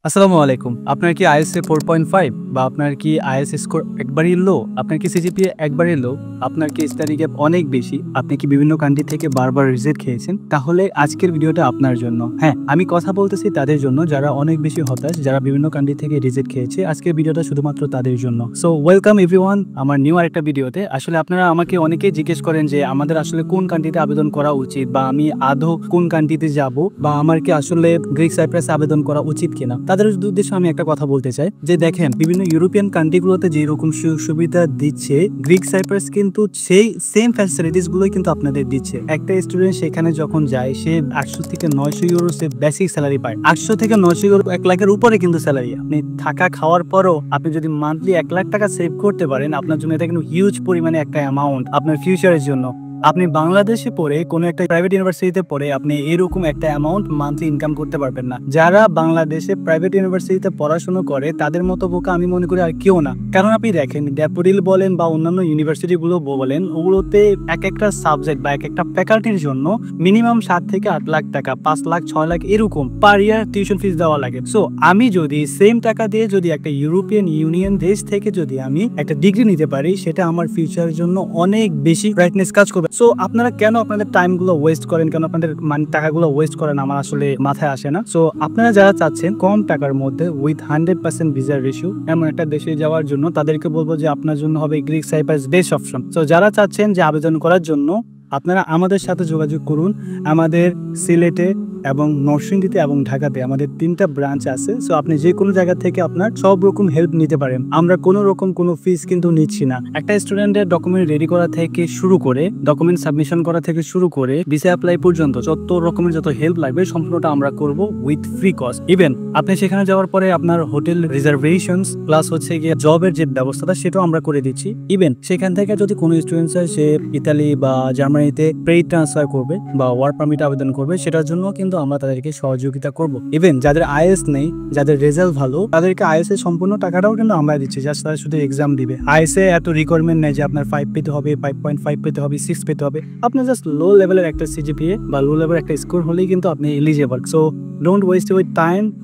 আসসালামু আলাইকুম। আপনার কি IELTS 4.5 বা আপনার কি IELTS স্কোর একবারই লো? আপনার কি CGPA একবারই লো? আপনার কি স্টাডি গ্যাপ অনেক বেশি? আপনি কি বিভিন্ন কান্ট্রি থেকে বারবার রিজেক্ট খেয়েছেন? তাহলে আজকের ভিডিওটা আপনার জন্য। হ্যাঁ, আমি কথা বলতেছি তাদের জন্য যারা অনেক বেশি হতাশ, যারা বিভিন্ন কান্ট্রি থেকে রিজেক্ট খেয়েছে। আজকের ভিডিওটা শুধুমাত্র তাদের জন্য। সো ওয়েলকাম এভরিওয়ান আমার নিউ আরেকটা ভিডিওতে। আসলে আপনারা আমাকে অনেকেই জিজ্ঞেস করেন যে আমাদের আসলে কোন কান্ট্রিতে আবেদন করা উচিত বা আমি আদৌ কোন কান্ট্রিতে যাব বা আমার কি আসলে গ্রিক সাইপ্রাসে আবেদন করা উচিত কিনা। তাদের উদ্দেশ্যে আমি একটা কথা বলতে চাই যে দেখেন বিভিন্ন ইউরোপিয়ান কান্ট্রিগুলোতে যেরকম সুবিধা দিচ্ছে গ্রিক সাইপ্রাস কিন্তু সেই সেম ফ্যাসিলিটিস গুলোই কিন্তু আপনাদের দিচ্ছে। একটা স্টুডেন্ট সেখানে যখন যায় সে 800 থেকে 900 ইউরো সে বেসিক স্যালারি পায়। 800 থেকে 900 ইউরো 1 লাখের উপরে কিন্তু স্যালারি। আপনি থাকা খাওয়ার পরও আপনি যদি মান্থলি 1 লাখ টাকা সেভ করতে পারেন আপনার জন্য এটা কিন্তু হিউজ পরিমাণে একটা অ্যামাউন্ট আপনার ফিউচারের জন্য। আপনি বাংলাদেশে পড়ে কোনো একটা প্রাইভেট ইউনিভার্সিটিতে পড়ে আপনি এরকম একটা অ্যামাউন্ট মান্থলি ইনকাম করতে পারবেন না। যারা বাংলাদেশে প্রাইভেট ইউনিভার্সিটিতে পড়াশোনা করে তাদের মতো বোকা আমি মনে করি আর কেউ না। কারণ আপনি দেখেন ড্যাফোডিল বলেন বা অন্যান্য ইউনিভার্সিটিগুলো বলেন ওগুলোতে এক একটা সাবজেক্ট বা এক একটা ফ্যাকাল্টির জন্য মিনিমাম 7 থেকে 8 লাখ টাকা, 5 লাখ 6 লাখ এরকম পার ইয়ার টিউশন ফিস দেওয়া লাগে। সো আমি যদি সেম টাকা দিয়ে যদি একটা ইউরোপিয়ান ইউনিয়ন দেশ থেকে যদি আমি একটা ডিগ্রি নিতে পারি সেটা আমার ফিউচারের জন্য অনেক বেশি ব্রাইটনেস কাজ করবে। সো আপনারা কেন আপনাদের টাইমগুলো ওয়েস্ট করেন, কেন আপনাদের টাকাগুলো ওয়েস্ট করেন আমার আসলে মাথায় আসে না। সো আপনারা যারা চাচ্ছেন কম টাকার মধ্যে উইথ 100% ভিসা রেশিও এমন একটা দেশে যাওয়ার জন্য তাদেরকে বলবো যে আপনার জন্য হবে Greek cypress best option. So যারা চাচ্ছেন যে আবেদন করার জন্য আপনারা আমাদের সাথে যোগাযোগ করুন। আমাদের সিলেটে এবং নরসিংদীতে এবং ঢাকাতে আমাদের 3টা ব্রাঞ্চ আছে। সো আপনি যে কোনো জায়গা থেকে আপনার সব রকম হেল্প নিতে পারেন। আমরা কোনো রকম কোনো ফিস কিন্তু নিচ্ছি না। একটা স্টুডেন্টের ডকুমেন্ট রেডি করা থেকে শুরু করে ডকুমেন্ট সাবমিশন করা থেকে শুরু করে ভিসা অ্যাপ্লাই পর্যন্ত যত রকমের যত হেল্প লাগবে সম্পূর্ণটা আমরা করব উইথ ফ্রি কস্ট। ইভেন আপনি সেখানে যাওয়ার পরে আপনার হোটেল রিজার্ভেশনস প্লাস হচ্ছে গিয়ে জবের যে ব্যবস্থাটা সেটাও আমরা করে দিচ্ছি। ইভেন সেখান থেকে যদি কোনো স্টুডেন্টস হয় সে ইতালি বা জার্মানিতে পেইড ট্রান্সফার করবে বা ওয়ার্ক পারমিট আবেদন করবে সেটার জন্য কিন্তু আমরা তাদেরকে সহযোগিতা করব। ইভেন যাদের IELTS নেই, যাদের রেজাল্ট ভালো তাদেরকে IELTS এর সম্পূর্ণ টাকাটাও কিন্তু আমরা দিচ্ছি, জাস্ট তারা শুধু এক্সাম দিবে। IELTS এ এত রিকোয়ারমেন্ট নেই যে আপনার 5 পেতে হবে, 5.5 পেতে হবে, 6 পেতে হবে। আপনার জাস্ট লো লেভেলের একটা CGPA বা লো লেভেলের একটা স্কোর হলেই কিন্তু আপনি eligible. So don't waste your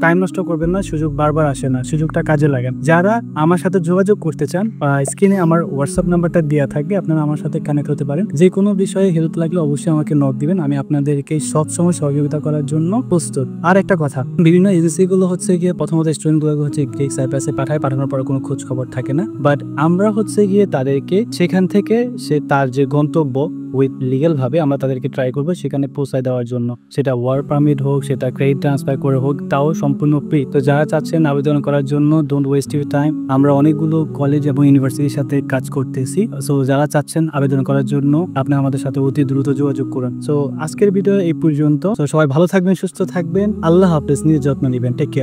time নষ্ট করবেন না। সুযোগ বারবার আসে না, সুযোগটা কাজে লাগান। যারা আমার সাথে যোগাযোগ করতে চান স্ক্রিনে আমার হোয়াটসঅ্যাপ নাম্বারটা দেওয়া থাকবে, আপনারা আমার সাথে কানেক্ট হতে পারেন। যে কোনো বিষয়ে হেল্প লাগলে অবশ্যই আমাকে নক দিবেন, আমি আপনাদেরকে সবসময় সহযোগিতা করার জন্য প্রস্তুত। আর একটা কথা, বিভিন্ন এজেন্সিগুলো হচ্ছে গিয়ে প্রথমত স্টুডেন্টগুলোকে হচ্ছে গ্রিক সাইপ্রাসে পাঠানোর পরে কোনো খোঁজ খবর থাকে না, বাট আমরা হচ্ছে গিয়ে তাদেরকে সেখান থেকে সে তার যে গন্তব্য উইথ লিগ্যাল ভাবে আমরা তাদেরকে ট্রাই করবো সেখানে পৌঁছায় দেওয়ার জন্য। সেটা ওয়ার্ক পারমিট হোক, সেটা ক্রেডিট ট্রান্সফার করে হোক, তাও সম্পূর্ণ ফ্রি। তো যারা চাচ্ছেন আবেদন করার জন্য ডোন্ট ওয়েস্ট ইউর টাইম। আমরা অনেকগুলো কলেজ এবং ইউনিভার্সিটির সাথে কাজ করতেছি। সো যারা চাচ্ছেন আবেদন করার জন্য আপনি আমাদের সাথে অতি দ্রুত যোগাযোগ করুন। সো আজকের ভিডিও এই পর্যন্ত। সবাই ভালো থাকবেন, সুস্থ থাকবেন। আল্লাহ হাফেজ, নিজের যত্ন নেবেন। Take care.